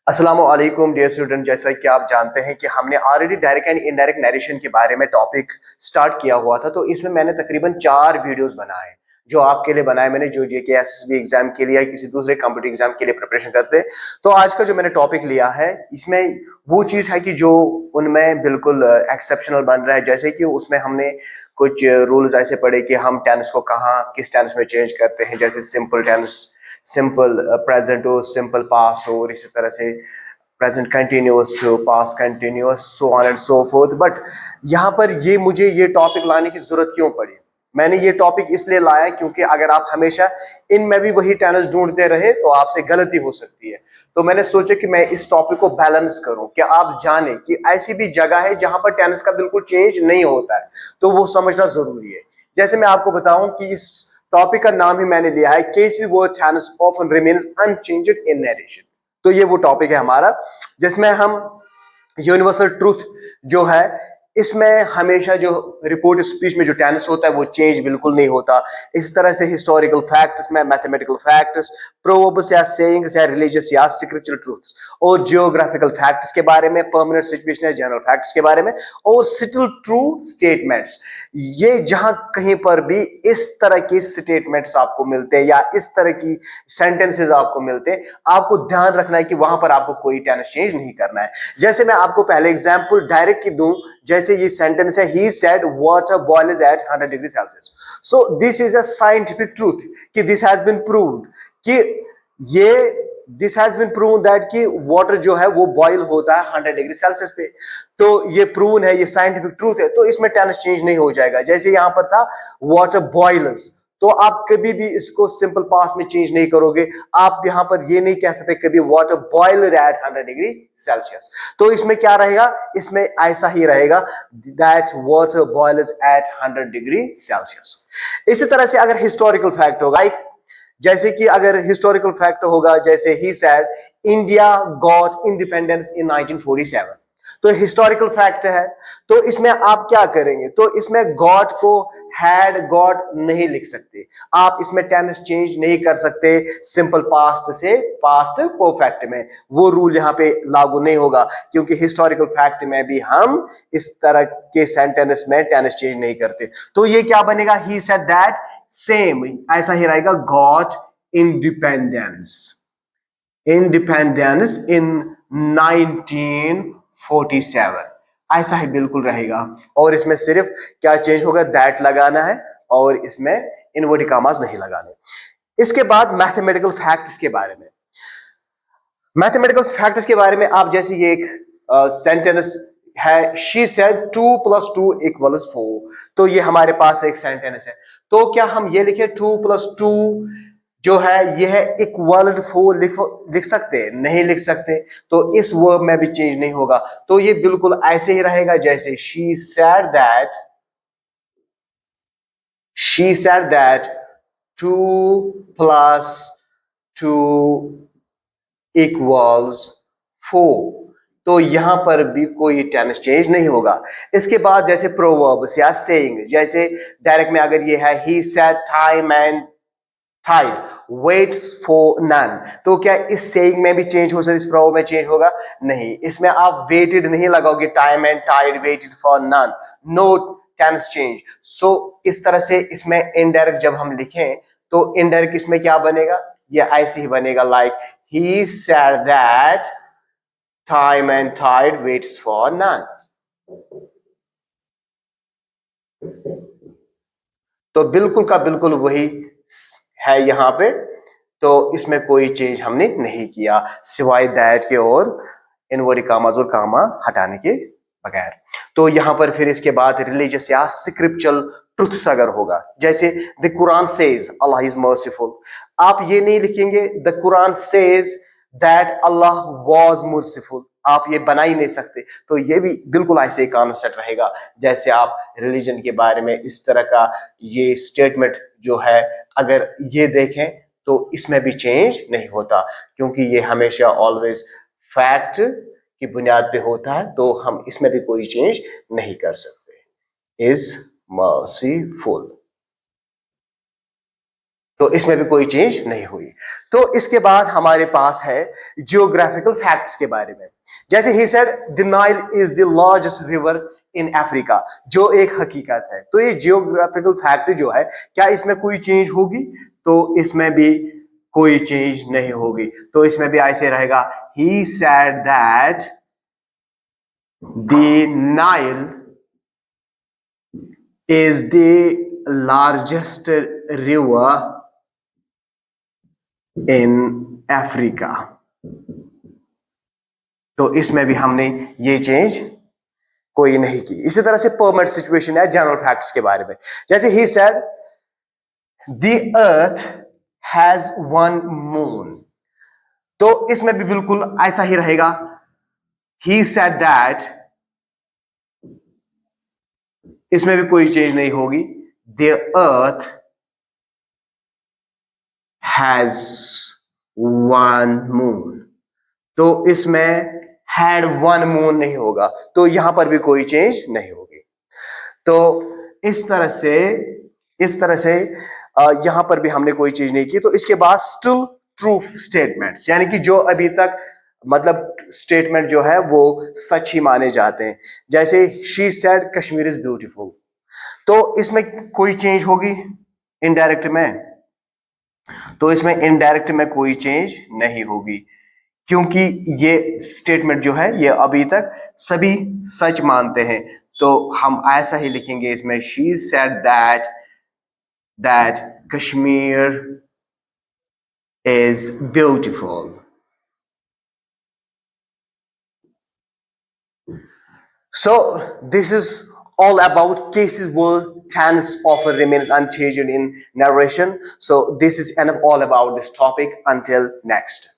अस्सलामु अलैकुम dear student. जैसा कि आप जानते हैं कि हमने already direct and indirect narration के बारे में टॉपिक स्टार्ट किया हुआ था। तो इसमें मैंने तकरीबन 4 वीडियोस बनाए जो आपके लिए बनाए मैंने, जो जेके एसएसबी एग्जाम के लिए या किसी दूसरे कॉम्पिटिटिव एग्जाम के लिए प्रिपरेशन करते हैं। तो आज का जो मैंने टॉपिक लिया है इसमें वो चीज़ है कि जो उनमें बिल्कुल एक्सेप्शनल बन रहा है। जैसे कि उसमें हमने कुछ रूल्स ऐसे पढ़े कि हम टेंस को कहाँ किस टेंस में चेंज करते हैं, जैसे सिंपल टेंस, सिंपल प्रेजेंट हो, सिंपल पास्ट हो, और इसी तरह से present continuous to past continuous, so on and so forth. But यहाँ पर मुझे ये टॉपिक लाने की जरूरत क्यों पड़ी? मैंने ये टॉपिक इसलिए लाया क्योंकि अगर आप हमेशा इनमें भी वही टेंस ढूंढते रहे तो आपसे गलती हो सकती है। तो मैंने सोचा कि मैं इस टॉपिक को बैलेंस करूं कि आप जाने कि ऐसी भी जगह है जहां पर टेंस का बिल्कुल चेंज नहीं होता है, तो वो समझना जरूरी है। जैसे मैं आपको बताऊं कि इस टॉपिक का नाम ही मैंने लिया है cases where tense often remains unchanged in narration. तो ये वो टॉपिक है हमारा जिसमें हम यूनिवर्सल ट्रूथ जो है इसमें हमेशा जो रिपोर्ट स्पीच में जो टेंस होता है वो चेंज बिल्कुल नहीं होता। इस तरह से हिस्टोरिकल फैक्ट्स में, मैथमेटिकल फैक्ट्स, प्रोवर्ब्स या सेइंग्स या रिलीजियस या स्क्रिप्चरल ट्रूथ्स, और जियोग्राफिकल फैक्ट्स के बारे में, परमानेंट सिचुएशन या जनरल फैक्ट्स के बारे में, और सिटिल ट्रू स्टेटमेंट्स। ये जहां कहीं पर भी इस तरह की स्टेटमेंट्स आपको मिलते हैं या इस तरह की सेंटेंसेस आपको मिलते हैं, आपको ध्यान रखना है कि वहां पर आपको कोई टेंस चेंज नहीं करना है। जैसे मैं आपको पहले एग्जांपल डायरेक्ट की दूं, जैसे ये सेंटेंस है, he said water boils at 100 degree Celsius. So this is a scientific truth कि दिस हैज बीन प्रूव्ड कि ये this has been prove that कि वाटर जो है वो बॉयल होता है 100 डिग्री सेल्सियस पे। तो ये प्रूवन है, ये साइंटिफिक ट्रूथ है, तो इसमें टेंस चेंज नहीं हो जाएगा। जैसे यहां पर था वाटर बॉइल्स, तो आप कभी भी इसको सिंपल पास्ट में चेंज नहीं करोगे। आप यहां पर ये नहीं कह सकते कभी water boiled at 100 degree Celsius. तो इसमें क्या रहेगा? इसमें ऐसा ही रहेगा, that water boils at 100 degree Celsius. इसी तरह से अगर हिस्टोरिकल फैक्ट होगा, जैसे कि अगर हिस्टोरिकल फैक्ट होगा, जैसे he said India got independence in 1947, तो हिस्टोरिकल फैक्ट है। तो इसमें आप क्या करेंगे? तो इसमें गॉट को हैड गॉट नहीं लिख सकते, आप इसमें टेंस चेंज नहीं कर सकते सिंपल पास्ट से पास्ट परफेक्ट में। वो रूल यहां पे लागू नहीं होगा क्योंकि हिस्टोरिकल फैक्ट में भी हम इस तरह के सेंटेंस में टेंस चेंज नहीं करते। तो ये क्या बनेगा? ही सेड दैट, सेम ऐसा ही रहेगा, गॉट इंडिपेंडेंस इंडिपेंडेंस इन 1947, ऐसा ही बिल्कुल रहेगा। और इसमें सिर्फ क्या चेंज होगा? दैट लगाना है और इसमें इनवर्टेड कॉमास नहीं लगाने। इसके बाद मैथमेटिकल फैक्ट्स के बारे में, आप जैसे ये एक सेंटेंस है, शी सेड 2 + 2 = 4, तो ये हमारे पास एक सेंटेंस है। तो क्या हम ये लिखे 2 + 2 जो है यह इक्वल 4 लिख सकते हैं? नहीं लिख सकते। तो इस वर्ब में भी चेंज नहीं होगा, तो ये बिल्कुल ऐसे ही रहेगा जैसे शी सेड दैट 2 + 2 = 4। तो यहां पर भी कोई टेंस चेंज नहीं होगा। इसके बाद जैसे प्रोवर्ब्स या सेइंग, जैसे डायरेक्ट में अगर ये है he said time and tide waits for none, तो क्या इस सेइंग में भी चेंज हो सकता है? इस प्रोवर्ब में चेंज होगा नहीं। इसमें आप वेटेड नहीं लगाओगे, time and tide waited for none, no tense change. So इस तरह से इसमें इनडायरेक्ट जब हम लिखें तो इनडायरेक्ट इसमें क्या बनेगा? ये ऐसे ही बनेगा, like he said that time and tide waits for none। तो बिल्कुल का बिल्कुल वही है यहां पे, तो इसमें कोई चेंज हमने नहीं किया सिवाय दैट के और इनवर्टेड कॉमास और कामा हटाने के बगैर। तो यहां पर फिर इसके बाद रिलीजियस या स्क्रिप्चरल ट्रुथ्स अगर होगा, जैसे the Quran says Allah is merciful, आप ये नहीं लिखेंगे the Quran says that Allah was merciful, आप ये बना ही नहीं सकते। तो ये भी बिल्कुल ऐसे कॉन्सेप्ट रहेगा जैसे आप रिलीजन के बारे में इस तरह का ये स्टेटमेंट जो है अगर ये देखें तो इसमें भी चेंज नहीं होता क्योंकि ये हमेशा ऑलवेज फैक्ट की बुनियाद पे होता है, तो हम इसमें भी कोई चेंज नहीं कर सकते। Is merciful. तो इसमें भी कोई चेंज नहीं हुई। तो इसके बाद हमारे पास है जियोग्राफिकल फैक्ट्स के बारे में। जैसे he said the Nile is the largest river in Africa, जो एक हकीकत है। तो ये जियोग्राफिकल फैक्ट जो है, क्या इसमें कोई चेंज होगी? तो इसमें भी कोई चेंज नहीं होगी। तो इसमें भी ऐसे रहेगा, he said that the Nile is the largest river in Africa। तो इसमें भी हमने ये चेंज कोई नहीं की। इसी तरह से परमानेंट सिचुएशन है जनरल फैक्ट्स के बारे में। जैसे he said the earth has one moon, तो इसमें भी बिल्कुल ऐसा ही रहेगा। ही सेड दैट, इसमें भी कोई चेंज नहीं होगी। The earth has one moon, तो इसमें हैड वन मून नहीं होगा, तो यहां पर भी कोई चेंज नहीं होगी। तो इस तरह से यहां पर भी हमने कोई चीज नहीं की। तो इसके बाद स्टिल ट्रू स्टेटमेंट्स, यानी कि जो अभी तक मतलब स्टेटमेंट जो है वो सच ही माने जाते हैं। जैसे she said Kashmir is beautiful, तो इसमें कोई चेंज होगी इनडायरेक्ट में? तो इसमें इनडायरेक्ट में कोई चेंज नहीं होगी, क्योंकि ये स्टेटमेंट जो है ये अभी तक सभी सच मानते हैं। तो हम ऐसा ही लिखेंगे इसमें, she said that Kashmir is beautiful। So this is all about cases where tense offer remains unchanged in narration. So this is enough all about this topic. Until next.